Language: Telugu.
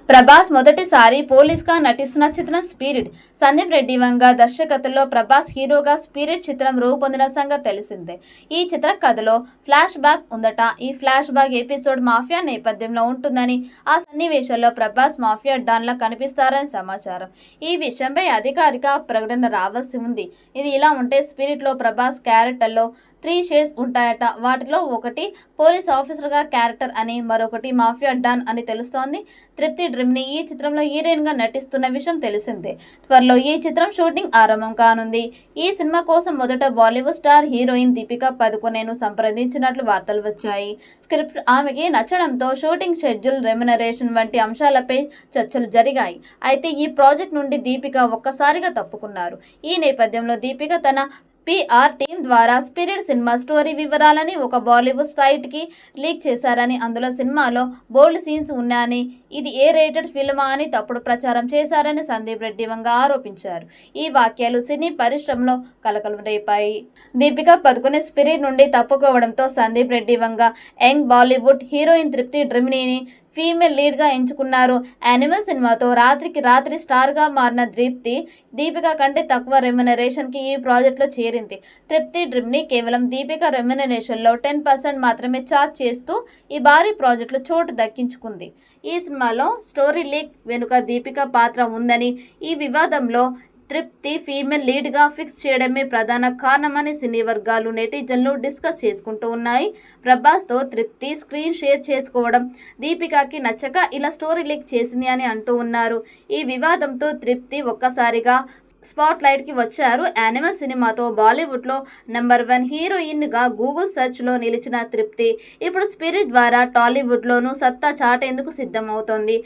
ప్రభాస్ మొదటిసారి పోలీస్గా నటిస్తున్న చిత్రం స్పిరిట్. సందీప్ రెడ్డి వంగ దర్శకత్వంలో ప్రభాస్ హీరోగా స్పిరిట్ చిత్రం రూపొందిన సంగతి తెలిసిందే. ఈ చిత్ర కథలో ఫ్లాష్ బ్యాక్ ఉందట. ఈ ఫ్లాష్ బ్యాక్ ఎపిసోడ్ మాఫియా నేపథ్యంలో ఉంటుందని, ఆ సన్నివేశాల్లో ప్రభాస్ మాఫియా డాన్లా కనిపిస్తారని సమాచారం. ఈ విషయంపై అధికారిక ప్రకటన రావాల్సి ఉంది. ఇది ఇలా ఉంటే స్పిరిట్లో ప్రభాస్ క్యారెక్టర్లో 3 షేడ్స్ ఉంటాయట. వాటిలో ఒకటి పోలీస్ ఆఫీసర్గా క్యారెక్టర్ అని, మరొకటి మాఫియా డాన్ అని తెలుస్తోంది. తృప్తి డ్రిమ్ని ఈ చిత్రంలో హీరోయిన్గా నటిస్తున్న విషయం తెలిసిందే. త్వరలో ఈ చిత్రం షూటింగ్ ఆరంభం కానుంది. ఈ సినిమా కోసం మొదట బాలీవుడ్ స్టార్ హీరోయిన్ దీపికా పదుకొనెను సంప్రదించినట్లు వార్తలు వచ్చాయి. స్క్రిప్ట్ ఆమెకి నచ్చడంతో షూటింగ్ షెడ్యూల్, రెమ్యునరేషన్ వంటి అంశాలపై చర్చలు జరిగాయి. అయితే ఈ ప్రాజెక్ట్ నుండి దీపిక ఒక్కసారిగా తప్పుకున్నారు. ఈ నేపథ్యంలో దీపిక తన PR టీం ద్వారా స్పిరిట్ సినిమా స్టోరీ వివరాలని ఒక బాలీవుడ్ సైట్కి లీక్ చేశారని, అందులో సినిమాలో బోల్డ్ సీన్స్ ఉన్నాయని, ఇది ఏ రేటెడ్ ఫిల్మా అని తప్పుడు ప్రచారం చేశారని సందీప్ రెడ్డి వంగ ఆరోపించారు. ఈ వాక్యాలు సినీ పరిశ్రమలో కలకలం రేపాయి. దీపికా పదుకొనె స్పిరిట్ నుండి తప్పుకోవడంతో సందీప్ రెడ్డి వంగ యంగ్ బాలీవుడ్ హీరోయిన్ తృప్తి డ్రిమ్ని ఫీమేల్ లీడ్గా ఎంచుకున్నారు. యానిమల్ సినిమాతో రాత్రికి రాత్రి స్టార్గా మారిన దీపిక కంటే తక్కువ రెమ్యునరేషన్కి ఈ ప్రాజెక్టులో చేరింది. తృప్తి డ్రిమ్ని కేవలం దీపిక రెమ్యునరేషన్లో 10% మాత్రమే ఛార్జ్ చేస్తూ ఈ భారీ ప్రాజెక్టులో చోటు దక్కించుకుంది. ఈ సినిమాలో స్టోరీ లీక్ వెనుక దీపిక పాత్ర ఉందని, ఈ వివాదంలో తృప్తి ఫీమేల్ లీడ్గా ఫిక్స్ చేయడమే ప్రధాన కారణమని సినీ వర్గాలు, నెటిజన్లు డిస్కస్ చేసుకుంటూ ఉన్నాయి. ప్రభాస్తో తృప్తి స్క్రీన్ షేర్ చేసుకోవడం దీపికాకి నచ్చక ఇలా స్టోరీ లీక్ చేసింది అని అంటూ ఉన్నారు. ఈ వివాదంతో తృప్తి ఒక్కసారిగా స్పాట్లైట్కి వచ్చారు. యానిమల్ సినిమాతో బాలీవుడ్లో నంబర్ 1 హీరోయిన్గా గూగుల్ సెర్చ్లో నిలిచిన తృప్తి ఇప్పుడు స్పిరిట్ ద్వారా టాలీవుడ్లోనూ సత్తా చాటేందుకు సిద్ధమవుతోంది.